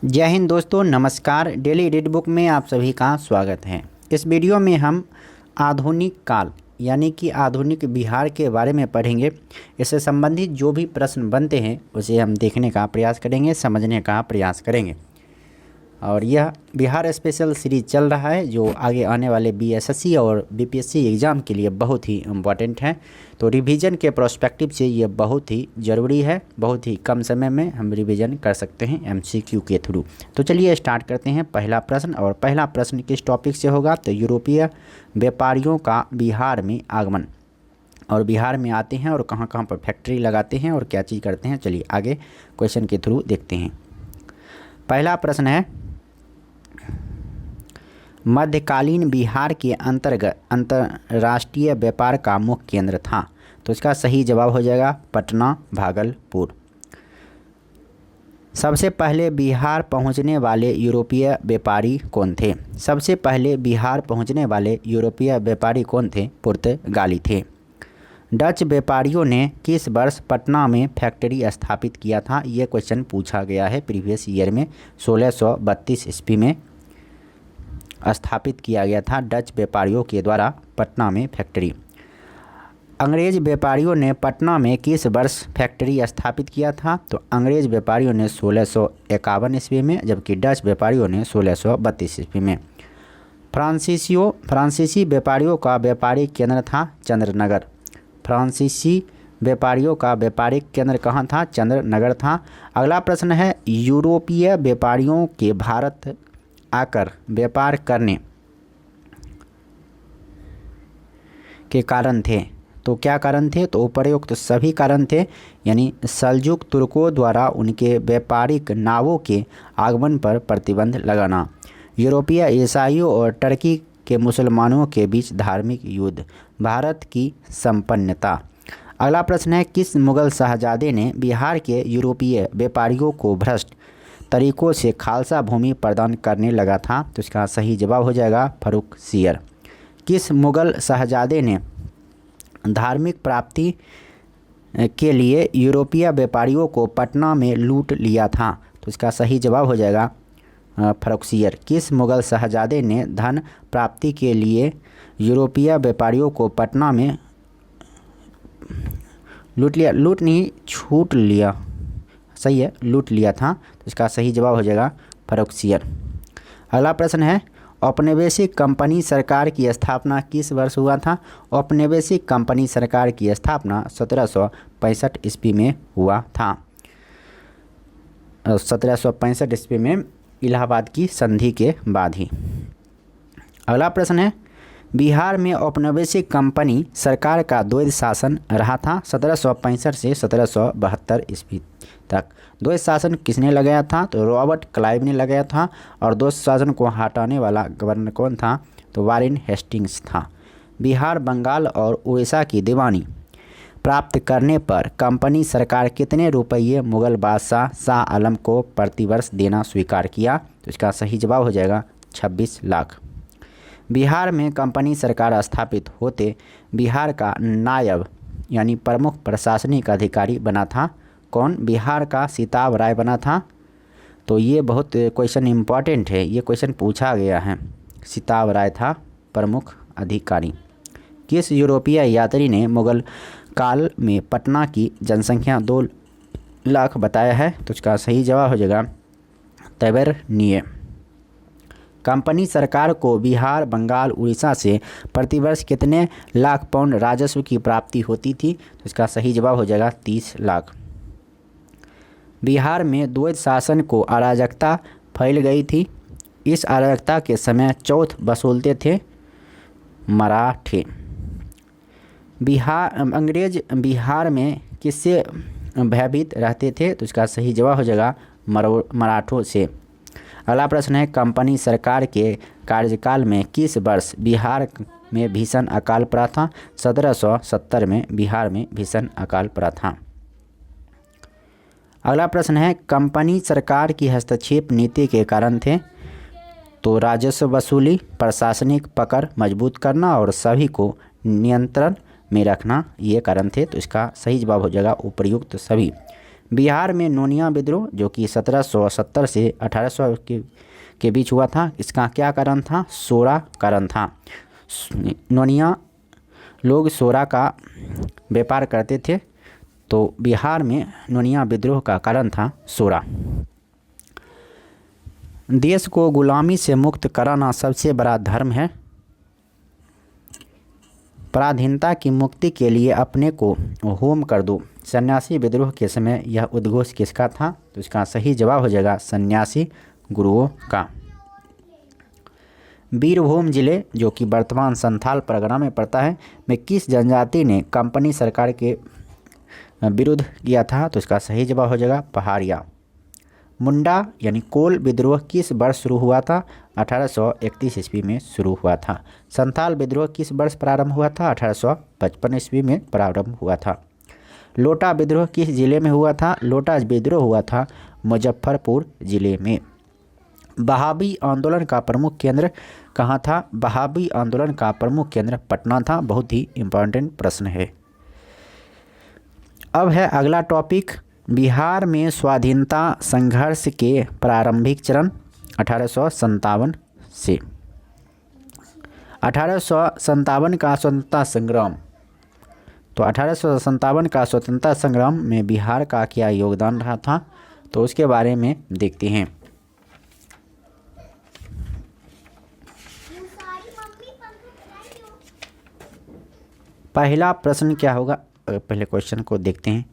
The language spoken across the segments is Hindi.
जय हिंद दोस्तों, नमस्कार। डेली रीड बुक में आप सभी का स्वागत है। इस वीडियो में हम आधुनिक काल यानी कि आधुनिक बिहार के बारे में पढ़ेंगे। इससे संबंधित जो भी प्रश्न बनते हैं उसे हम देखने का प्रयास करेंगे, समझने का प्रयास करेंगे। और यह बिहार स्पेशल सीरीज चल रहा है जो आगे आने वाले बीएसएससी और बीपीएससी एग्ज़ाम के लिए बहुत ही इम्पॉर्टेंट है। तो रिवीजन के प्रोस्पेक्टिव से ये बहुत ही ज़रूरी है। बहुत ही कम समय में हम रिवीजन कर सकते हैं एमसीक्यू के थ्रू। तो चलिए स्टार्ट करते हैं पहला प्रश्न। और पहला प्रश्न किस टॉपिक से होगा तो यूरोपीय व्यापारियों का बिहार में आगमन। और बिहार में आते हैं और कहाँ कहाँ पर फैक्ट्री लगाते हैं और क्या चीज़ करते हैं। चलिए आगे क्वेश्चन के थ्रू देखते हैं। पहला प्रश्न है, मध्यकालीन बिहार के अंतर्गत अंतर्राष्ट्रीय व्यापार का मुख्य केंद्र था। तो इसका सही जवाब हो जाएगा पटना, भागलपुर। सबसे पहले बिहार पहुंचने वाले यूरोपीय व्यापारी कौन थे? सबसे पहले बिहार पहुंचने वाले यूरोपीय व्यापारी कौन थे? पुर्तगाली थे। डच व्यापारियों ने किस वर्ष पटना में फैक्ट्री स्थापित किया था? ये क्वेश्चन पूछा गया है प्रीवियस ईयर में। 1632 ईस्वी में स्थापित किया गया था डच व्यापारियों के द्वारा पटना में फैक्ट्री। अंग्रेज व्यापारियों ने पटना में किस वर्ष फैक्ट्री स्थापित किया था? तो अंग्रेज व्यापारियों ने 1651 ईस्वी में, जबकि डच व्यापारियों ने 1632 ईस्वी में। फ्रांसीसी व्यापारियों का व्यापारिक केंद्र था चंद्रनगर। फ्रांसीसी व्यापारियों का व्यापारिक केंद्र कहाँ था? चंद्रनगर था। अगला प्रश्न है, यूरोपीय व्यापारियों के भारत आकर व्यापार करने के कारण थे। तो क्या कारण थे? तो उपरोक्त सभी कारण थे, यानी सल्जुक तुर्कों द्वारा उनके व्यापारिक नावों के आगमन पर प्रतिबंध लगाना, यूरोपीय ईसाइयों और टर्की के मुसलमानों के बीच धार्मिक युद्ध, भारत की संपन्नता। अगला प्रश्न है, किस मुगल शहजादे ने बिहार के यूरोपीय व्यापारियों को भ्रष्ट तरीकों से खालसा भूमि प्रदान करने लगा था? तो इसका सही जवाब हो जाएगा फर्रुखसियर। किस मुगल शहजादे ने धार्मिक प्राप्ति के लिए यूरोपीय व्यापारियों को पटना में लूट लिया था? तो इसका सही जवाब हो जाएगा फर्रुखसियर। किस मुगल शहजादे ने धन प्राप्ति के लिए यूरोपीय व्यापारियों को पटना में लूट नहीं, छूट लिया, सही है, लूट लिया था। तो इसका सही जवाब हो जाएगा फर्रुखसियर। अगला प्रश्न है, औपनिवेशिक कंपनी सरकार की स्थापना किस वर्ष हुआ था? औपनिवेशिक कंपनी सरकार की स्थापना 1765 ईस्वी में हुआ था। 1765 ईस्वी में इलाहाबाद की संधि के बाद ही। अगला प्रश्न है, बिहार में औपनिवेशिक कंपनी सरकार का द्वैध शासन रहा था 1765 से 1772 ईस्वी तक। द्वैध शासन किसने लगाया था? तो रॉबर्ट क्लाइव ने लगाया था। और द्वैध शासन को हटाने वाला गवर्नर कौन था? तो वारेन हेस्टिंग्स था। बिहार, बंगाल और उड़ीसा की दीवानी प्राप्त करने पर कंपनी सरकार कितने रुपये मुगल बादशाह शाह आलम को प्रतिवर्ष देना स्वीकार किया? तो इसका सही जवाब हो जाएगा 26 लाख। बिहार में कंपनी सरकार स्थापित होते बिहार का नायब यानी प्रमुख प्रशासनिक अधिकारी बना था कौन? बिहार का सिताब राय बना था। तो ये बहुत क्वेश्चन इम्पॉर्टेंट है, ये क्वेश्चन पूछा गया है। सिताब राय था प्रमुख अधिकारी। किस यूरोपीय यात्री ने मुगल काल में पटना की जनसंख्या 2 लाख बताया है? तो इसका सही जवाब हो जाएगा तैबरनिये। कंपनी सरकार को बिहार, बंगाल, उड़ीसा से प्रतिवर्ष कितने लाख पाउंड राजस्व की प्राप्ति होती थी? तो इसका सही जवाब हो जाएगा 30 लाख। बिहार में द्वैध शासन को अराजकता फैल गई थी। इस अराजकता के समय चौथ वसूलते थे मराठे। अंग्रेज बिहार में किससे भयभीत रहते थे? तो इसका सही जवाब हो जाएगा मराठों से। अगला प्रश्न है, कंपनी सरकार के कार्यकाल में किस वर्ष बिहार में भीषण अकाल पड़ा था? 1770 में बिहार में भीषण अकाल पड़ा था। अगला प्रश्न है, कंपनी सरकार की हस्तक्षेप नीति के कारण थे? तो राजस्व वसूली, प्रशासनिक पकड़ मजबूत करना और सभी को नियंत्रण में रखना, ये कारण थे। तो इसका सही जवाब हो जाएगा उपर्युक्त सभी। बिहार में नोनिया विद्रोह जो कि 1770 से 1800 के बीच हुआ था, इसका क्या कारण था? सोरा कारण था। नोनिया लोग सोरा का व्यापार करते थे, तो बिहार में नोनिया विद्रोह का कारण था सोरा। देश को गुलामी से मुक्त कराना सबसे बड़ा धर्म है। पराधीनता की मुक्ति के लिए अपने को होम कर दो। सन्यासी विद्रोह के समय यह उद्घोष किसका था? तो इसका सही जवाब हो जाएगा सन्यासी गुरुओं का। बीरभूम जिले जो कि वर्तमान संथाल परगना में पड़ता है, में किस जनजाति ने कंपनी सरकार के विरुद्ध किया था? तो इसका सही जवाब हो जाएगा पहाड़िया। मुंडा यानी कोल विद्रोह किस वर्ष शुरू हुआ था? 1831 ईस्वी में शुरू हुआ था। संथाल विद्रोह किस वर्ष प्रारंभ हुआ था? 1855 ईस्वी में प्रारंभ हुआ था। लोटा विद्रोह किस जिले में हुआ था? लोटा विद्रोह हुआ था मुजफ्फरपुर जिले में। बहावी आंदोलन का प्रमुख केंद्र कहाँ था? बहावी आंदोलन का प्रमुख केंद्र पटना था। बहुत ही इम्पोर्टेंट प्रश्न है। अब है अगला टॉपिक, बिहार में स्वाधीनता संघर्ष के प्रारंभिक चरण 1857 से। 1857 का स्वतंत्रता संग्राम। तो 1857 का स्वतंत्रता संग्राम में बिहार का क्या योगदान रहा था? तो उसके बारे में देखते हैं। पहला प्रश्न क्या होगा? पहले क्वेश्चन को देखते हैं।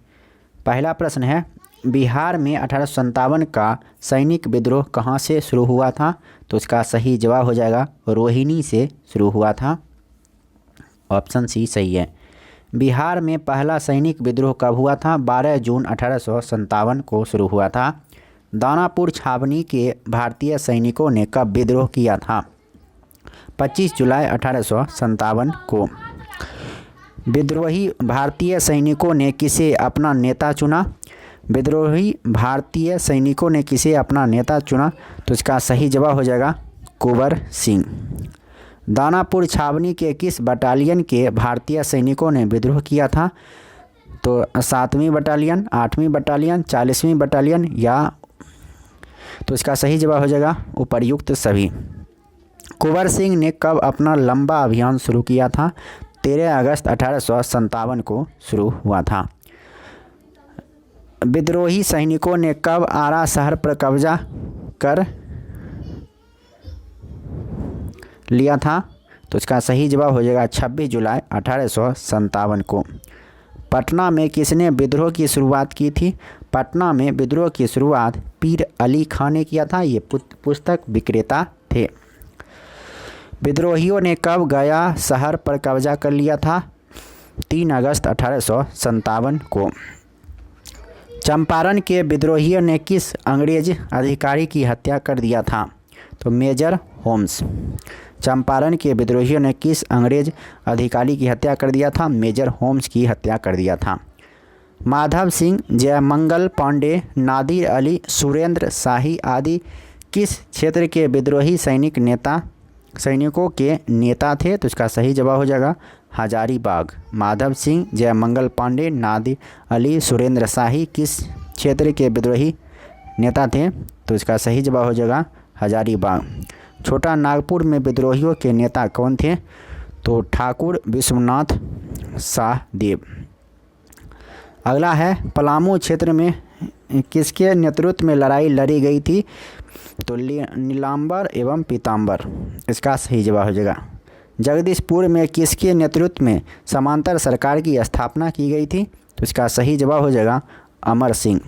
पहला प्रश्न है, बिहार में 1857 का सैनिक विद्रोह कहाँ से शुरू हुआ था? तो इसका सही जवाब हो जाएगा रोहिणी से शुरू हुआ था। ऑप्शन सी सही है। बिहार में पहला सैनिक विद्रोह कब हुआ था? 12 जून 1857 को शुरू हुआ था। दानापुर छावनी के भारतीय सैनिकों ने कब विद्रोह किया था? 25 जुलाई 1857 को। विद्रोही भारतीय सैनिकों ने किसे अपना नेता चुना? विद्रोही भारतीय सैनिकों ने किसे अपना नेता चुना? तो इसका सही जवाब हो जाएगा कुंवर सिंह। दानापुर छावनी के किस बटालियन के भारतीय सैनिकों ने विद्रोह किया था? तो 7वीं बटालियन, 8वीं बटालियन, 40वीं बटालियन या, तो इसका सही जवाब हो जाएगा उपर्युक्त सभी। कुंवर सिंह ने कब अपना लंबा अभियान शुरू किया था? 13 अगस्त 1857 को शुरू हुआ था। विद्रोही सैनिकों ने कब आरा शहर पर कब्जा कर लिया था? तो इसका सही जवाब हो जाएगा 26 जुलाई 1857 को। पटना में किसने विद्रोह की शुरुआत की थी? पटना में विद्रोह की शुरुआत पीर अली खां ने किया था। ये पुस्तक विक्रेता थे। विद्रोहियों ने कब गया शहर पर कब्जा कर लिया था? 3 अगस्त 1857 को। चंपारण के विद्रोहियों ने किस अंग्रेज अधिकारी की हत्या कर दिया था? तो मेजर होम्स। चंपारण के विद्रोहियों ने किस अंग्रेज अधिकारी की हत्या कर दिया था? मेजर होम्स की हत्या कर दिया था। माधव सिंह, जयमंगल पांडे, नादिर अली, सुरेंद्र शाही आदि किस क्षेत्र के विद्रोही सैनिकों के नेता थे? तो इसका सही जवाब हो जाएगा हजारीबाग। माधव सिंह, जयमंगल पांडे, नादिर अली, सुरेंद्र शाही किस क्षेत्र के विद्रोही नेता थे? तो इसका सही जवाब हो जाएगा हजारीबाग। छोटा नागपुर में विद्रोहियों के नेता कौन थे? तो ठाकुर विश्वनाथ शाहदेव। अगला है, पलामू क्षेत्र में किसके नेतृत्व में लड़ाई लड़ी गई थी? तो नीलांबर एवं पीतांबर। इसका सही जवाब हो जाएगा। जगदीशपुर में किसके नेतृत्व में समांतर सरकार की स्थापना की गई थी? तो इसका सही जवाब हो जाएगा अमर सिंह।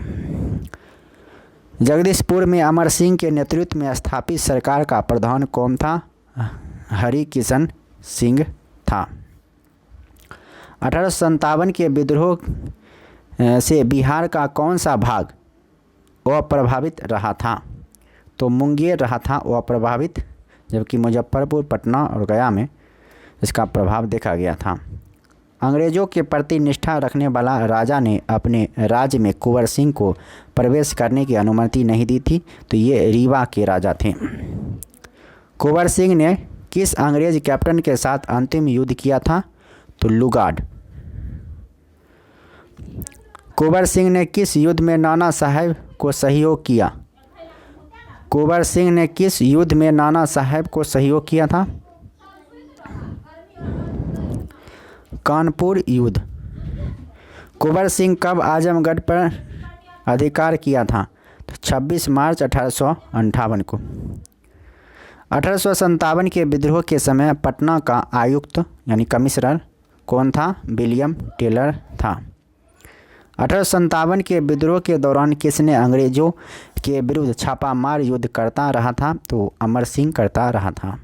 जगदीशपुर में अमर सिंह के नेतृत्व में स्थापित सरकार का प्रधान कौन था? हरि किशन सिंह था। 1857 के विद्रोह से बिहार का कौन सा भाग अप्रभावित रहा था? तो मुंगेर रहा था अप्रभावित, जबकि मुजफ्फरपुर, पटना और गया में इसका प्रभाव देखा गया था। अंग्रेज़ों के प्रति निष्ठा रखने वाला राजा ने अपने राज्य में कुंवर सिंह को प्रवेश करने की अनुमति नहीं दी थी। तो ये रीवा के राजा थे। कुंवर सिंह ने किस अंग्रेज कैप्टन के साथ अंतिम युद्ध किया था? तो लुगार्ड। कुंवर सिंह ने किस युद्ध में नाना साहेब को सहयोग किया? कुंवर सिंह ने किस युद्ध में नाना साहेब को सहयोग किया था? कानपुर युद्ध। कुंवर सिंह कब आजमगढ़ पर अधिकार किया था? तो 26 मार्च 1858 को। 1857 के विद्रोह के समय पटना का आयुक्त यानी कमिश्नर कौन था? विलियम टेलर था। 1857 के विद्रोह के दौरान किसने अंग्रेजों के विरुद्ध छापामार युद्ध करता रहा था? तो अमर सिंह करता रहा था।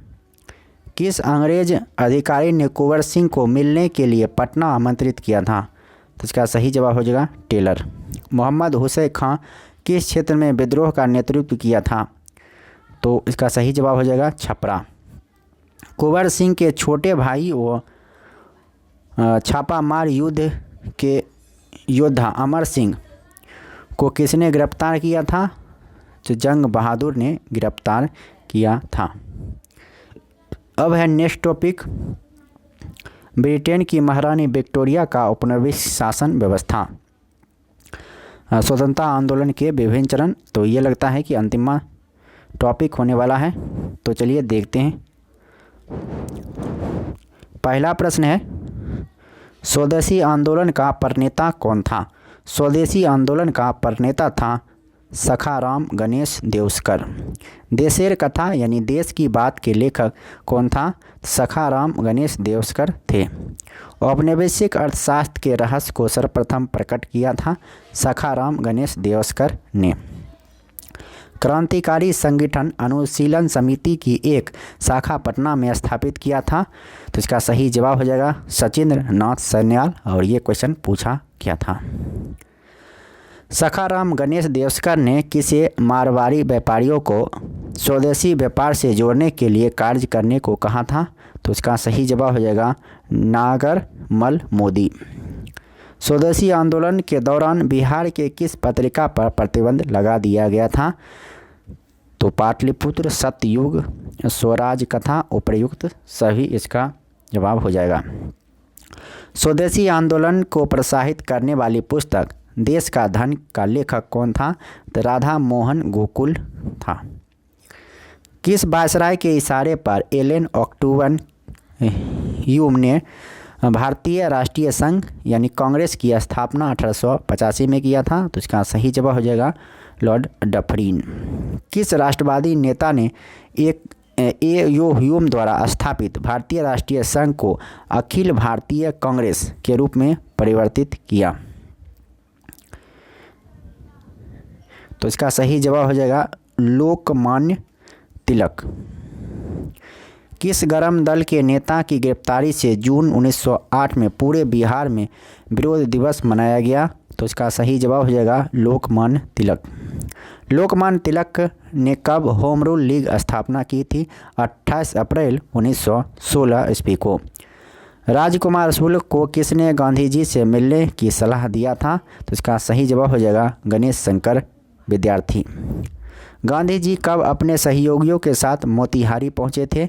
किस अंग्रेज अधिकारी ने कुंवर सिंह को मिलने के लिए पटना आमंत्रित किया था? तो इसका सही जवाब हो जाएगा टेलर। मोहम्मद हुसैन खां किस क्षेत्र में विद्रोह का नेतृत्व किया था? तो इसका सही जवाब हो जाएगा छपरा। कुंवर सिंह के छोटे भाई व छापामार युद्ध के योद्धा अमर सिंह को किसने गिरफ्तार किया था? तो जंग बहादुर ने गिरफ्तार किया था। अब है नेक्स्ट टॉपिक, ब्रिटेन की महारानी विक्टोरिया का औपनिवेशिक शासन व्यवस्था, स्वतंत्रता आंदोलन के विभिन्न चरण। तो ये लगता है कि अंतिम टॉपिक होने वाला है, तो चलिए देखते हैं। पहला प्रश्न है, स्वदेशी आंदोलन का प्रणेता कौन था? स्वदेशी आंदोलन का प्रणेता था सखाराम गणेश देवस्कर। देशेर कथा यानी देश की बात के लेखक कौन था? सखाराम गणेश देवस्कर थे। औपनिवेशिक अर्थशास्त्र के रहस्य को सर्वप्रथम प्रकट किया था सखाराम गणेश देवस्कर ने। क्रांतिकारी संगठन अनुशीलन समिति की एक शाखा पटना में स्थापित किया था। तो इसका सही जवाब हो जाएगा सचिंद्र नाथ सन्याल, और ये क्वेश्चन पूछा गया था। सखाराम गणेश देवस्कर ने किसे मारवाड़ी व्यापारियों को स्वदेशी व्यापार से जोड़ने के लिए कार्य करने को कहा था? तो इसका सही जवाब हो जाएगा नागरमल मोदी। स्वदेशी आंदोलन के दौरान बिहार के किस पत्रिका पर प्रतिबंध लगा दिया गया था? तो पाटलिपुत्र, सत्ययुग, स्वराज कथा, उपर्युक्त सभी इसका जवाब हो जाएगा। स्वदेशी आंदोलन को प्रोत्साहित करने वाली पुस्तक देश का धन का लेखक कौन था? तो राधा मोहन गोकुल था। किस वायसराय के इशारे पर एलन ऑक्टोवन ह्यूम ने भारतीय राष्ट्रीय संघ यानी कांग्रेस की स्थापना 1885 में किया था? तो इसका सही जवाब हो जाएगा लॉर्ड डफरिन। किस राष्ट्रवादी नेता ने ए.यो. ह्यूम द्वारा स्थापित भारतीय राष्ट्रीय संघ को अखिल भारतीय कांग्रेस के रूप में परिवर्तित किया? तो इसका सही जवाब हो जाएगा लोकमान्य तिलक। किस गरम दल के नेता की गिरफ्तारी से जून 1908 में पूरे बिहार में विरोध दिवस मनाया गया? तो इसका सही जवाब हो जाएगा लोकमान्य तिलक। लोकमान्य तिलक ने कब होम रूल लीग स्थापना की थी? 28 अप्रैल 1916 ईस्वी को। राजकुमार शुक्ल को किसने गांधी जी से मिलने की सलाह दिया था? तो इसका सही जवाब हो जाएगा गणेश शंकर विद्यार्थी। गांधी जी कब अपने सहयोगियों के साथ मोतिहारी पहुंचे थे?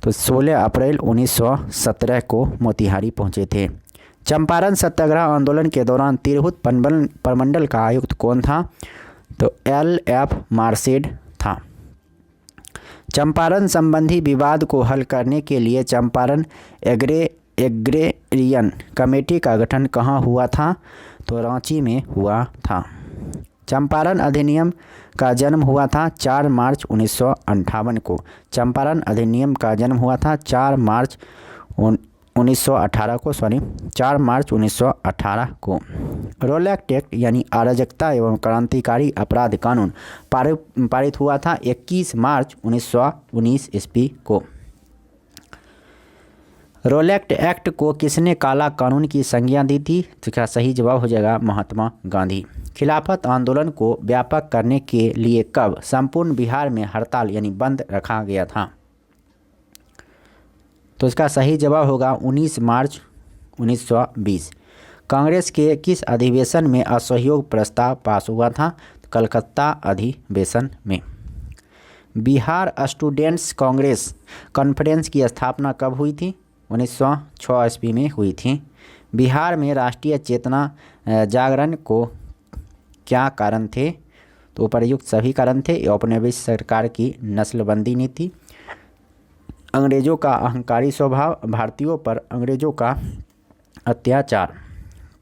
तो 16 अप्रैल 1917 को मोतिहारी पहुंचे थे। चंपारण सत्याग्रह आंदोलन के दौरान तिरहुत प्रमंडल का आयुक्त कौन था? तो L.F. मार्शेड था। चंपारण संबंधी विवाद को हल करने के लिए चंपारण एग्रेरियन कमेटी का गठन कहाँ हुआ था? तो रांची में हुआ था। चंपारण अधिनियम का जन्म हुआ था 4 मार्च 1958 को। चंपारण अधिनियम का जन्म हुआ था 4 मार्च 1918 को। रोलैक्ट एक्ट यानी अराजकता एवं क्रांतिकारी अपराध कानून पारित हुआ था 21 मार्च 1919 ईस्वी को। रोलैक्ट एक्ट को किसने काला कानून की संज्ञा दी थी? तो क्या सही जवाब हो जाएगा महात्मा गांधी। खिलाफत आंदोलन को व्यापक करने के लिए कब संपूर्ण बिहार में हड़ताल यानी बंद रखा गया था? तो इसका सही जवाब होगा 19 मार्च 1920। कांग्रेस के किस अधिवेशन में असहयोग प्रस्ताव पास हुआ था? तो कलकत्ता अधिवेशन में। बिहार स्टूडेंट्स कांग्रेस कॉन्फ्रेंस की स्थापना कब हुई थी? 1906 ईस्वी में हुई थी। बिहार में राष्ट्रीय चेतना जागरण को क्या कारण थे? तो उपर्युक्त सभी कारण थे। औपनिवेशिक सरकार की नस्लबंदी नीति, अंग्रेजों का अहंकारी स्वभाव, भारतीयों पर अंग्रेजों का अत्याचार।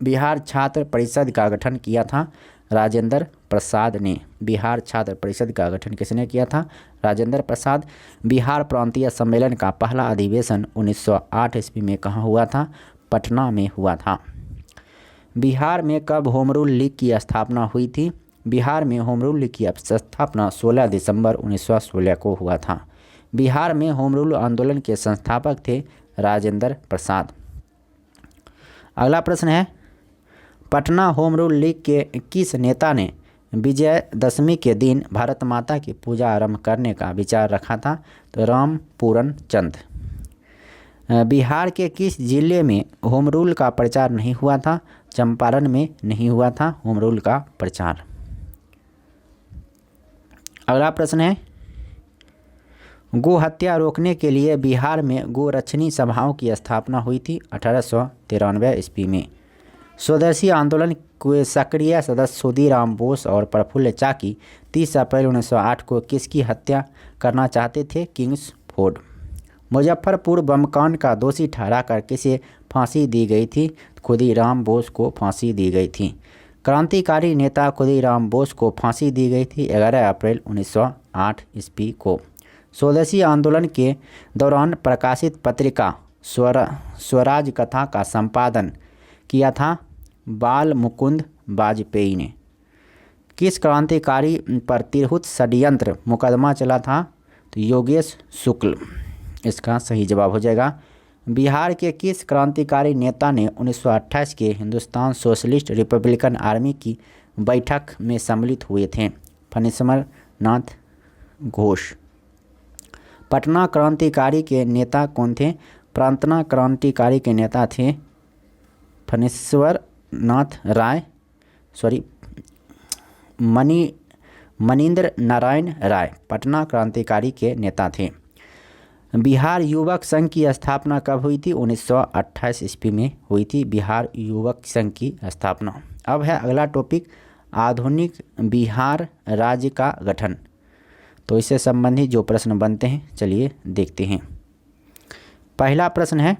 बिहार छात्र परिषद का गठन किया था राजेंद्र प्रसाद ने। बिहार छात्र परिषद का गठन किसने किया था? राजेंद्र प्रसाद। बिहार प्रांतीय सम्मेलन का पहला अधिवेशन 1908 ईस्वी में कहाँ हुआ था? पटना में हुआ था। बिहार में कब होम रूल लीग की स्थापना हुई थी? बिहार में होम रूल लीग की स्थापना 16 दिसंबर 1916 को हुआ था। बिहार में होम रूल आंदोलन के संस्थापक थे राजेंद्र प्रसाद। अगला प्रश्न है, पटना होम रूल लीग के किस नेता ने विजयदशमी के दिन भारत माता की पूजा आरंभ करने का विचार रखा था? तो रामपूरन चंद। बिहार के किस जिले में होम रूल का प्रचार नहीं हुआ था? चंपारण में नहीं हुआ था होम रूल का प्रचार। अगला प्रश्न है, गो हत्या रोकने के लिए बिहार में गोरक्षणी सभाओं की स्थापना हुई थी 1893 ईस्वी में। स्वदेशी आंदोलन के सक्रिय सदस्य खुदीराम बोस और प्रफुल्ल चाकी 30 अप्रैल 1908 को किसकी हत्या करना चाहते थे? किंग्सफोर्ड। मुजफ्फरपुर बम कांड का दोषी ठहराकर किसे फांसी दी गई थी? खुदीराम बोस को फांसी दी गई थी। क्रांतिकारी नेता खुदीराम बोस को फांसी दी गई थी 11 अप्रैल 1908 ईस्वी को। स्वदेशी आंदोलन के दौरान प्रकाशित पत्रिका स्वराज कथा का संपादन किया था बाल मुकुंद वाजपेयी ने। किस क्रांतिकारी पर तिरहुत षड्यंत्र मुकदमा चला था? तो योगेश शुक्ल इसका सही जवाब हो जाएगा। बिहार के किस क्रांतिकारी नेता ने 1928 के हिंदुस्तान सोशलिस्ट रिपब्लिकन आर्मी की बैठक में सम्मिलित हुए थे? फणीश्वर नाथ घोष। पटना क्रांतिकारी के नेता कौन थे? पटना क्रांतिकारी के नेता थे फणीश्वर नाथ राय मनींद्र नारायण राय पटना क्रांतिकारी के नेता थे। बिहार युवक संघ की स्थापना कब हुई थी? 1928 ईस्वी में हुई थी बिहार युवक संघ की स्थापना। अब है अगला टॉपिक, आधुनिक बिहार राज्य का गठन। तो इससे संबंधित जो प्रश्न बनते हैं चलिए देखते हैं। पहला प्रश्न है,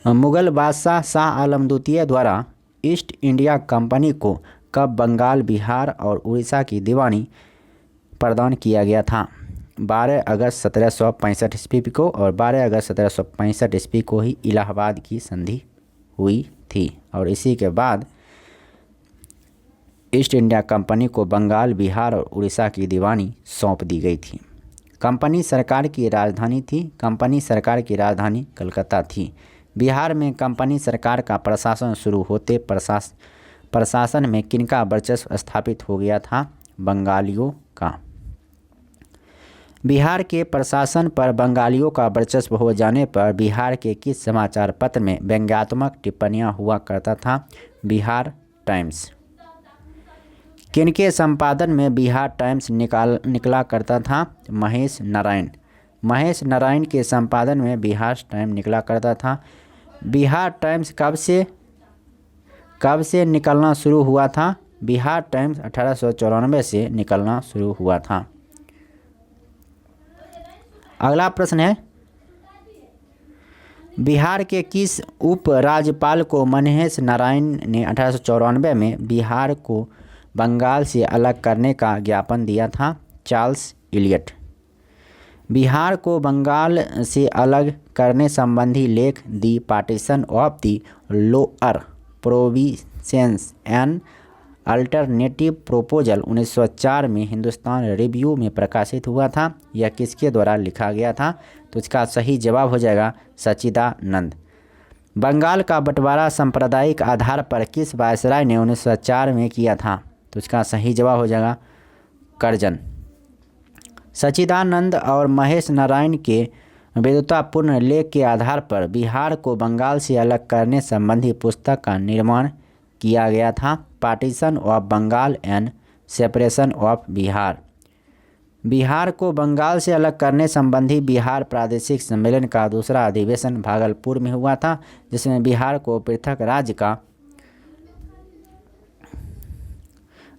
मुगल बादशाह शाह आलम द्वितीय द्वारा ईस्ट इंडिया कंपनी को कब बंगाल, बिहार और उड़ीसा की दीवानी प्रदान किया गया था? 12 अगस्त 1765 ईस्वी को और 12 अगस्त 1765 ईस्वी को ही इलाहाबाद की संधि हुई थी और इसी के बाद ईस्ट इंडिया कंपनी को बंगाल, बिहार और उड़ीसा की दीवानी सौंप दी गई थी। कंपनी सरकार की राजधानी थी। कंपनी सरकार की राजधानी कलकत्ता थी। बिहार में कंपनी सरकार का प्रशासन शुरू होते प्रशासन में किनका वर्चस्व स्थापित हो गया था? बंगालियों का। बिहार के प्रशासन पर बंगालियों का वर्चस्व हो जाने पर बिहार के किस समाचार पत्र में व्यंग्यात्मक टिप्पणियां हुआ करता था? बिहार टाइम्स। किनके संपादन में बिहार टाइम्स निकला करता था? महेश नारायण। महेश नारायण के संपादन में बिहार टाइम्स निकला करता था। बिहार टाइम्स कब से निकलना शुरू हुआ था? बिहार टाइम्स 1894 से निकलना शुरू हुआ था। अगला प्रश्न है, बिहार के किस उप राज्यपाल को महेश नारायण ने 1894 में बिहार को बंगाल से अलग करने का ज्ञापन दिया था? Charles Elliot. बिहार को बंगाल से अलग करने संबंधी लेख the partition of the lower provinces an alternative proposal 1904 में हिंदुस्तान रिव्यू में प्रकाशित हुआ था। यह किसके द्वारा लिखा गया था? तो इसका सही जवाब हो जाएगा सच्चिदानंद। बंगाल का बंटवारा सांप्रदायिक आधार पर किस वायसराय ने 1904 में किया था? तो इसका सही जवाब हो जाएगा करजन। सच्चिदानंद और महेश नारायण के विद्वतापूर्ण लेख के आधार पर बिहार को बंगाल से अलग करने संबंधी पुस्तक का निर्माण किया गया था, partition of Bengal and separation of Bihar. Bihar को बंगाल से अलग करने संबंधी बिहार प्रादेशिक सम्मेलन का दूसरा अधिवेशन भागलपुर में हुआ था, जिसमें बिहार को पृथक राज्य का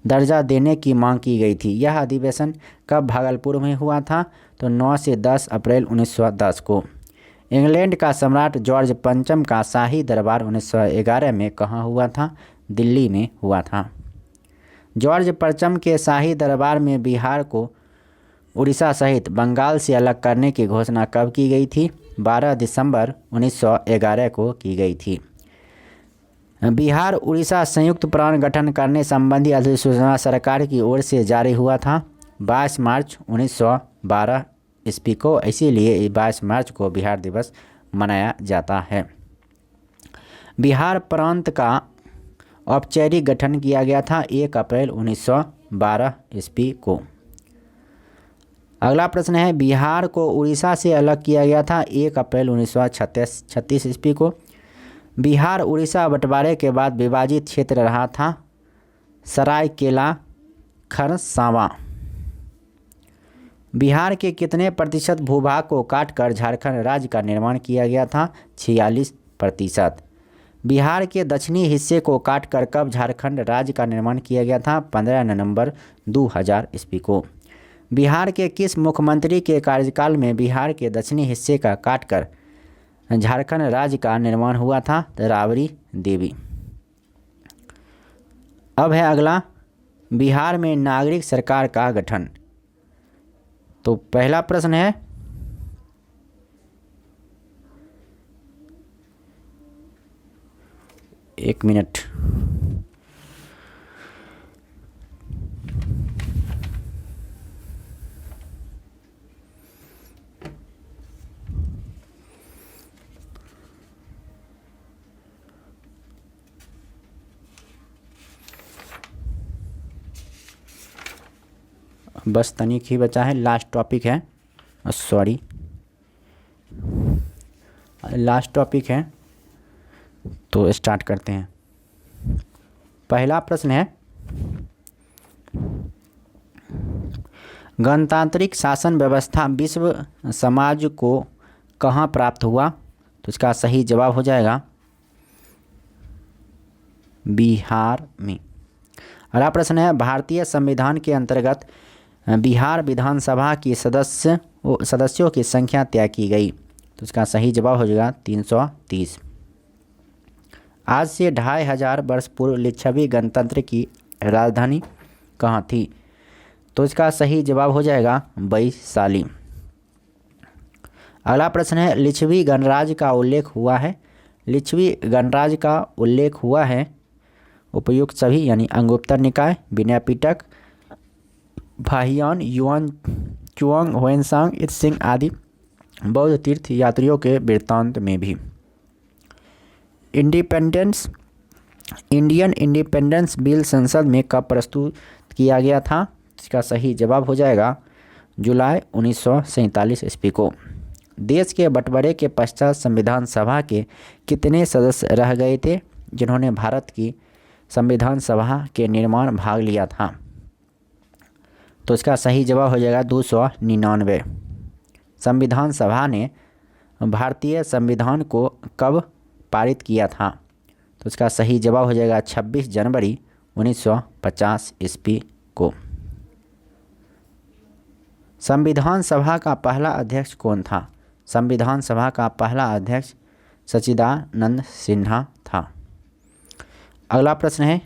दर्जा देने की मांग की गई थी। यह अधिवेशन कब भागलपुर में हुआ था? तो 9 से 10 अप्रैल 1910 को। इंग्लैंड का सम्राट जॉर्ज पंचम का शाही दरबार 1911 में कहाँ हुआ था? दिल्ली में हुआ था। जॉर्ज पंचम के शाही दरबार में बिहार को उड़ीसा सहित बंगाल से अलग करने की घोषणा कब की गई थी? 12 दिसंबर 1911 को की गई थी। बिहार उड़ीसा संयुक्त प्रांत गठन करने संबंधी अधिसूचना सरकार की ओर से जारी हुआ था 22 मार्च 1912 ईस्वी को, इसीलिए 22 मार्च को बिहार दिवस मनाया जाता है। बिहार प्रांत का औपचारिक गठन किया गया था 1 अप्रैल 1912 ईस्वी को। अगला प्रश्न है, बिहार को उड़ीसा से अलग किया गया था 1 अप्रैल 1936 ईस्वी को। बिहार उड़ीसा बंटवारे के बाद विभाजित क्षेत्र रहा था सरायकेला खरसावां। बिहार के कितने प्रतिशत भूभाग को काटकर झारखंड राज्य का निर्माण किया गया था? 46%। बिहार के दक्षिणी हिस्से को काटकर कब झारखंड राज्य का निर्माण किया गया था? 15 नवंबर 2000 ईस्वी को। बिहार के किस मुख्यमंत्री के कार्यकाल में बिहार के दक्षिणी हिस्से का काटकर झारखंड राज्य का निर्माण हुआ था? राबड़ी देवी। अब है अगला, बिहार में नागरिक सरकार का गठन। तो पहला प्रश्न है, एक मिनट, बस तनिक ही बचा है, लास्ट टॉपिक है, सॉरी लास्ट टॉपिक है, तो स्टार्ट करते हैं। पहला प्रश्न है, गणतांत्रिक शासन व्यवस्था विश्व समाज को कहाँ प्राप्त हुआ? तो इसका सही जवाब हो जाएगा बिहार में। अगला प्रश्न है, भारतीय संविधान के अंतर्गत बिहार विधानसभा की सदस्यों की संख्या तय की गई। तो इसका सही जवाब हो जाएगा 330। आज से 2500 वर्ष पूर्व लिच्छवी गणतंत्र की राजधानी कहाँ थी? तो इसका सही जवाब हो जाएगा वैशाली। अगला प्रश्न है, लिच्छवी गणराज्य का उल्लेख हुआ है? लिच्छवी गणराज्य का उल्लेख हुआ है उपयुक्त सभी यानी Anguttara Nikaya, Vinaya Pitaka, Fahien, Yuan Chuang, Hiuen Tsang, Itsing आदि बौद्ध तीर्थ यात्रियों के वृत्तांत में भी। इंडियन इंडिपेंडेंस बिल संसद में कब प्रस्तुत किया गया था? इसका सही जवाब हो जाएगा जुलाई 1947 ईस्वी को। देश के बंटवारे के पश्चात संविधान सभा के कितने सदस्य रह गए थे जिन्होंने भारत की संविधान सभा के निर्माण भाग लिया था? तो इसका सही जवाब हो जाएगा 299। संविधान सभा ने भारतीय संविधान को कब पारित किया था? तो इसका सही जवाब हो जाएगा 26 जनवरी 1950 ईस्वी को। संविधान सभा का पहला अध्यक्ष कौन था? संविधान सभा का पहला अध्यक्ष सच्चिदानंद सिन्हा था। अगला प्रश्न है,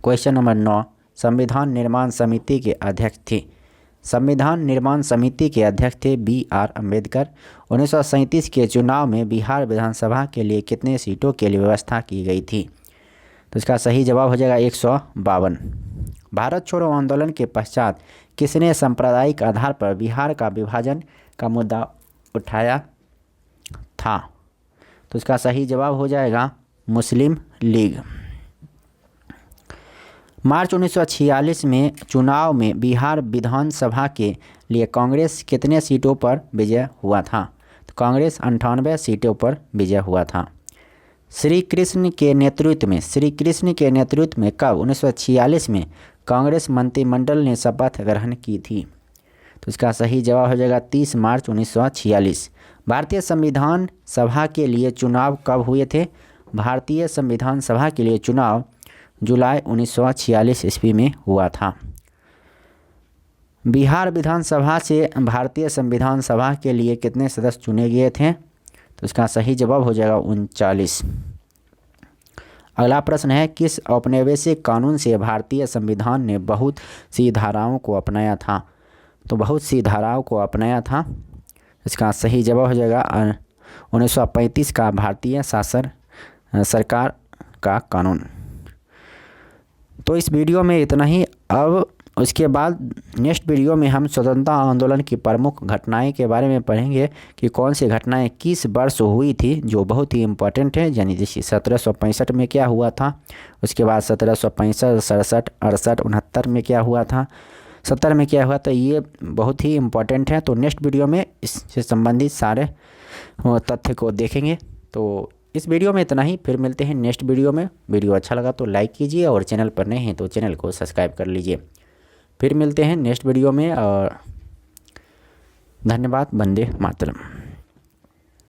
क्वेश्चन नंबर 9, संविधान निर्माण समिति के अध्यक्ष थे? संविधान निर्माण समिति के अध्यक्ष थे BR अम्बेडकर। 1937 के चुनाव में बिहार विधानसभा के लिए कितने सीटों के लिए व्यवस्था की गई थी? तो इसका सही जवाब हो जाएगा 152। भारत छोड़ो आंदोलन के पश्चात किसने सांप्रदायिक आधार पर बिहार का विभाजन का मुद्दा उठाया था? तो इसका सही जवाब हो जाएगा मुस्लिम लीग। मार्च 1946 में चुनाव में बिहार विधानसभा के लिए कांग्रेस कितने सीटों पर विजय हुआ था? तो कांग्रेस 98 सीटों पर विजय हुआ था। श्री कृष्ण के नेतृत्व में कब 1946 में कांग्रेस मंत्रिमंडल ने शपथ ग्रहण की थी? तो इसका सही जवाब हो जाएगा 30 मार्च 1946। भारतीय संविधान सभा के लिए चुनाव कब हुए थे? भारतीय संविधान सभा के लिए चुनाव जुलाई 1946 ईस्वी में हुआ था। बिहार विधानसभा से भारतीय संविधान सभा के लिए कितने सदस्य चुने गए थे? तो इसका सही जवाब हो जाएगा 39। अगला प्रश्न है, किस औपनिवेशिक कानून से भारतीय संविधान ने बहुत सी धाराओं को अपनाया था? तो बहुत सी धाराओं को अपनाया था, इसका सही जवाब हो जाएगा 1935 का भारतीय शासन सरकार का कानून। तो इस वीडियो में इतना ही। अब उसके बाद नेक्स्ट वीडियो में हम स्वतंत्रता आंदोलन की प्रमुख घटनाएं के बारे में पढ़ेंगे कि कौन सी घटनाएं किस वर्ष हुई थी, जो बहुत ही इम्पोर्टेंट है। यानी जैसे 1765 में क्या हुआ था, उसके बाद 1765, 67, 68, 69 में क्या हुआ था, 70 में क्या हुआ था, ये बहुत ही इम्पोर्टेंट है। तो नेक्स्ट वीडियो में इससे संबंधित सारे तथ्य को देखेंगे। तो इस वीडियो में इतना ही, फिर मिलते हैं नेक्स्ट वीडियो में। वीडियो अच्छा लगा तो लाइक कीजिए और चैनल पर नए हैं तो चैनल को सब्सक्राइब कर लीजिए। फिर मिलते हैं नेक्स्ट वीडियो में और धन्यवाद। वंदे मातरम।